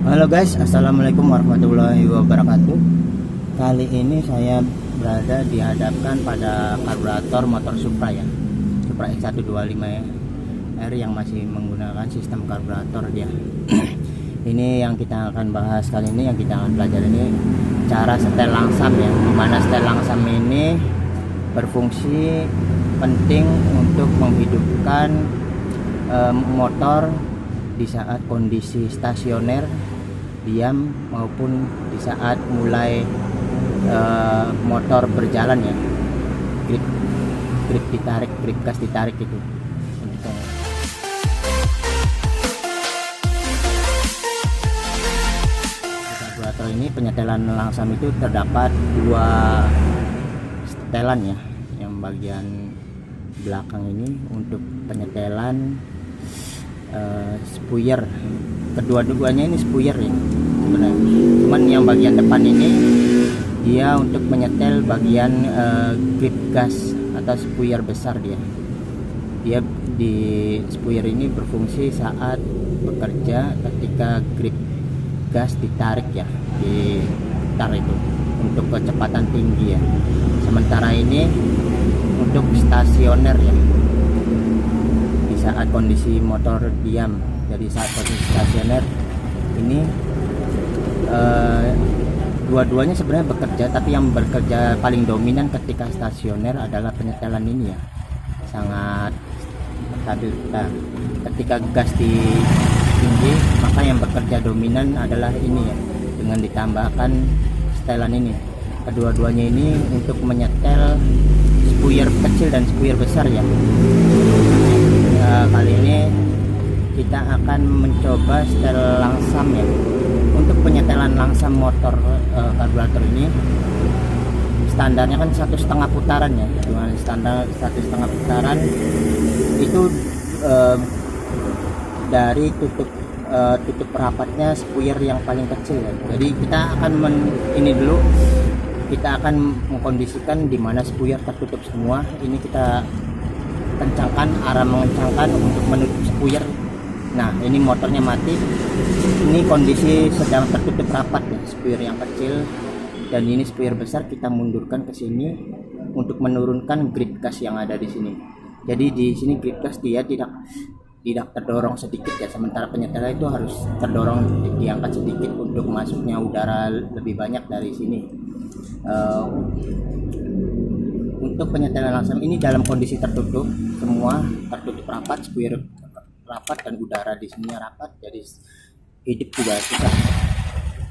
Halo guys, assalamualaikum warahmatullahi wabarakatuh. Kali ini saya berada dihadapkan pada karburator motor Supra ya, Supra X125R yang masih menggunakan sistem karburator dia. Ini yang kita akan bahas kali ini, yang kita akan pelajari ini cara setel langsam ya, dimana setel langsam ini berfungsi penting untuk menghidupkan motor di saat kondisi stasioner diam maupun di saat mulai motor berjalan ya, grip ditarik, grip gas ditarik gitu. Di karburator ini penyetelan langsam itu terdapat dua setelan ya, yang bagian belakang ini untuk penyetelan spuyer, kedua-duanya ini spuyer ya sebenarnya, cuman yang bagian depan ini dia untuk menyetel bagian grip gas atau spuyer besar. Dia di spuyer ini berfungsi saat bekerja ketika grip gas ditarik ya, ditar itu untuk kecepatan tinggi ya. Sementara ini untuk stasioner ya, saat kondisi motor diam. Jadi saat kondisi stasioner ini dua-duanya sebenarnya bekerja, tapi yang bekerja paling dominan ketika stasioner adalah penyetelan ini ya, sangat stabil. Nah, ketika gas tinggi, maka yang bekerja dominan adalah ini ya, dengan ditambahkan setelan ini. Kedua-duanya ini untuk menyetel spuyer kecil dan spuyer besar ya. Kali ini kita akan mencoba setel langsam ya. Untuk penyetelan langsam motor karburator ini standarnya kan 1,5 putaran ya. Dengan standar 1,5 putaran itu dari tutup rapatnya spuyer yang paling kecil ya. Jadi kita akan kita akan mengkondisikan di mana spuyer tertutup semua. Ini kita kencangkan, arah mengencangkan untuk menutup spuyer. Nah, ini motornya mati. Ini kondisi sedang tertutup rapat ya, spuyer yang kecil, dan ini spuyer besar kita mundurkan ke sini untuk menurunkan grip gas yang ada di sini. Jadi di sini grip gas dia tidak terdorong sedikit ya, sementara penyetelan itu harus terdorong, diangkat sedikit untuk masuknya udara lebih banyak dari sini. Untuk penyetelan langsam ini dalam kondisi tertutup, semua tertutup rapat, spuyer rapat dan udara di sini rapat, jadi hidup juga susah,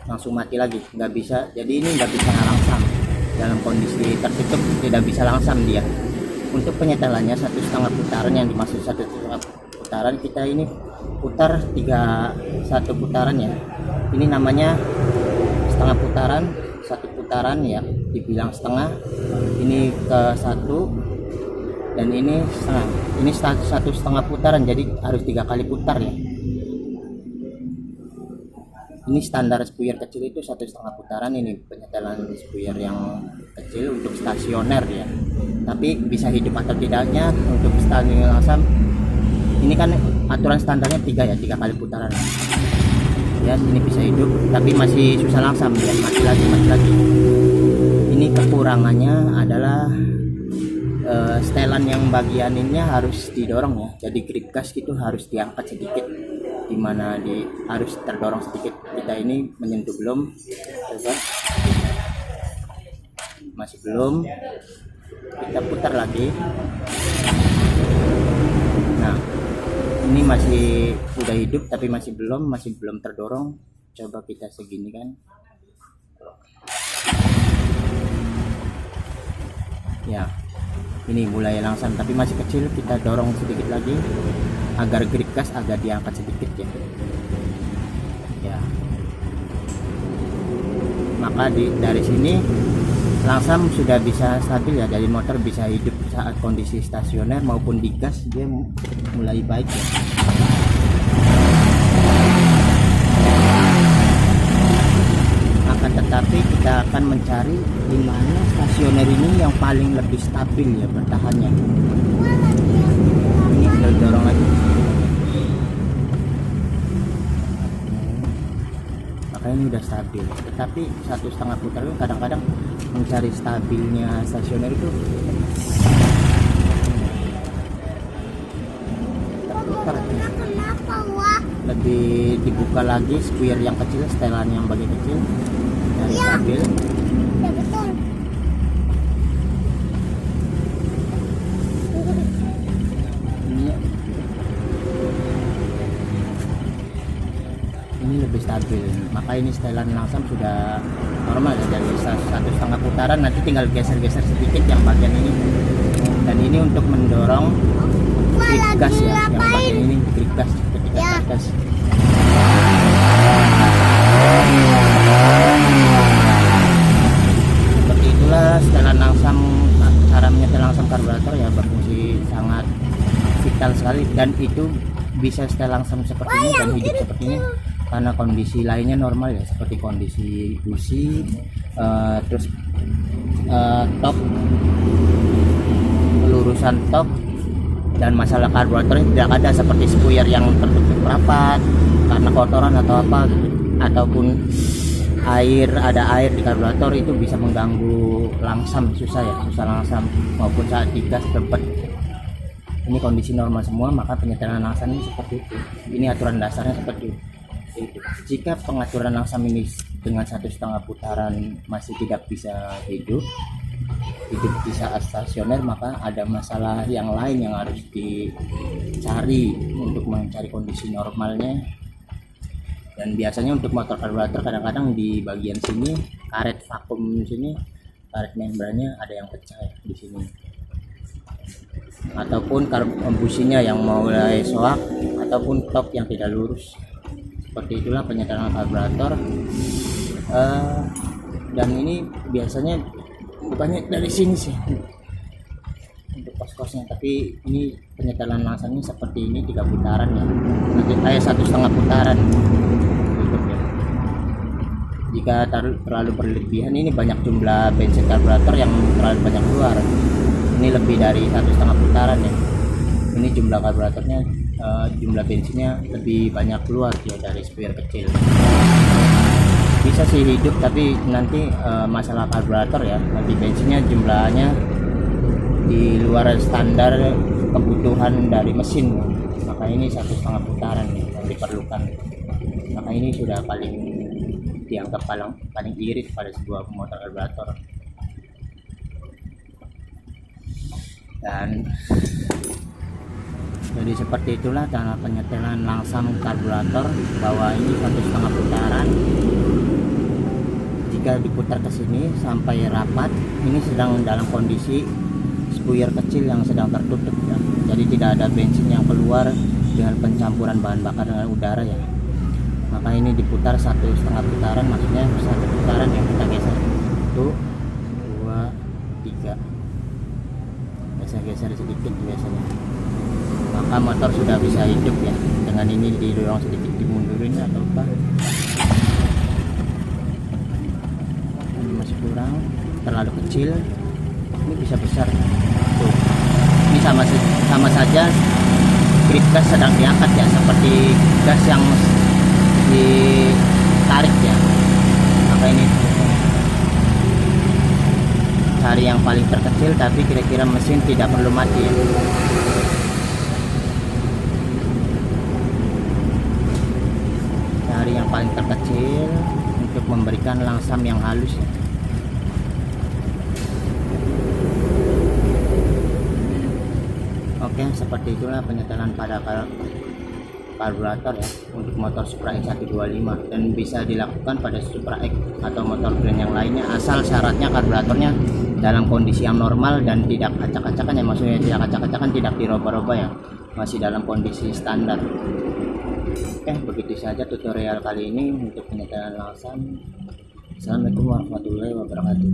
langsung mati lagi, nggak bisa. Jadi ini nggak bisa langsam dalam kondisi tertutup, tidak bisa langsam dia. Untuk penyetelannya 1,5 putaran, yang dimaksud 1,5 putaran, kita ini putar 1 putaran ya. Ini namanya setengah putaran, 1 putaran ya, dibilang setengah. Ini ke 1 dan ini setengah. Ini 1,5 putaran, jadi harus 3 kali putar ya. Ini standar spuyer kecil itu 1,5 putaran. Ini penyetelan spuyer yang kecil untuk stasioner ya, tapi bisa hidup atau tidaknya untuk stasioner langsam ini kan aturan standarnya 3 ya, 3 kali putaran ya. Ini bisa hidup tapi masih susah langsam ya, mati lagi. Ini kekurangannya adalah setelan yang bagian ini harus didorong ya, jadi grip gas gitu harus diangkat sedikit, dimana harus terdorong sedikit. Kita ini menyentuh belum, coba masih belum, kita putar lagi. Nah, ini masih udah hidup tapi masih belum terdorong. Coba kita segini kan ya, ini mulai langsam tapi masih kecil. Kita dorong sedikit lagi agar grip gas agak diangkat sedikit ya. Maka dari sini langsam sudah bisa stabil ya, dari motor bisa hidup saat kondisi stasioner maupun di gas, dia mulai baik ya. Akan tetapi kita akan mencari di mana stasioner ini yang paling lebih stabil ya bertahannya. Ini kita dorong lagi. maka ini udah stabil. Tetapi 1,5 putar itu kadang-kadang mencari stabilnya stasioner itu terputar, Kenapa, Wah? lebih dibuka lagi square yang kecil, setelan yang bagian kecil dari Iya. stabil. Ya betul. Ini lebih stabil, maka ini setelan langsam sudah normal ya, dari 1,5 putaran nanti tinggal geser-geser sedikit yang bagian ini, dan ini untuk mendorong Wah, grip gas lagi ya, yang ngapain? bagian ini grip gas ketika Ya. gas. Seperti itulah setelan langsam, cara menyetel langsam karburator ya berfungsi sangat vital sekali, dan itu bisa setel langsam seperti ini dan hidup seperti ini karena kondisi lainnya normal ya, seperti kondisi busi, terus top, lurusan top, dan masalah karburatornya tidak ada seperti spuyer yang tertutup rapat karena kotoran atau apa gitu, ataupun ada air di karburator, itu bisa mengganggu langsam, susah langsam, maupun saat digas tempat. Ini kondisi normal semua, maka penyetelan langsam ini seperti itu. Ini aturan dasarnya seperti itu. Jika pengaturan langsam ini dengan 1,5 putaran masih tidak bisa hidup di saat stasioner, maka ada masalah yang lain yang harus dicari untuk mencari kondisi normalnya. Dan biasanya untuk motor karburator kadang-kadang di bagian sini, karet vakum sini, karet membrannya ada yang pecah ya, di sini, ataupun businya yang mulai soak, ataupun top yang tidak lurus. Seperti itulah penyetelan karburator. Dan ini biasanya bukannya dari sini sih untuk kos-kosnya, tapi ini penyetelan langsangnya seperti ini 3 putaran ya, nanti kayak 1,5 putaran gitu ya. Jika terlalu berlebihan, ini banyak jumlah bensin karburator yang terlalu banyak keluar. Ini lebih dari 1,5 putaran ya, ini jumlah karburatornya, jumlah bensinnya lebih banyak keluar ya dari spuyer kecil. Bisa sih hidup, tapi nanti masalah karburator ya, nanti bensinnya jumlahnya di luar standar kebutuhan dari mesin, maka ini 1,5 putaran yang diperlukan. Maka ini sudah paling dianggap paling irit pada sebuah motor karburator. Dan jadi seperti itulah cara penyetelan langsam karburator, bahwa ini 1,5 putaran. Jika diputar ke sini sampai rapat, ini sedang dalam kondisi spuyer kecil yang sedang tertutup ya. Jadi tidak ada bensin yang keluar dengan pencampuran bahan bakar dengan udara ya. Maka ini diputar 1,5 putaran, maksudnya 1 putaran yang kita geser. 1, 2, 3. Geser-geser sedikit biasanya. Maka motor sudah bisa hidup ya. Dengan ini didorong sedikit, dimundurin atau apa. Ini masih kurang, terlalu kecil. Ini bisa besar. Tuh. Ini sama saja grip gas sedang diangkat ya, seperti gas yang ditarik ya. Maka ini cari yang paling terkecil, tapi kira-kira mesin tidak perlu mati ya. Cari yang paling terkecil untuk memberikan langsam yang halus ya. Oke, seperti itulah penyetelan pada karburator ya untuk motor Supra X 125, dan bisa dilakukan pada Supra X atau motor brand yang lainnya, asal syaratnya karburatornya dalam kondisi yang normal dan tidak acak-acakan ya, maksudnya tidak acak-acakan, tidak dirubah-rubah ya, masih dalam kondisi standar. Oke, begitu saja tutorial kali ini untuk penyetelan langsam. Assalamualaikum warahmatullahi wabarakatuh.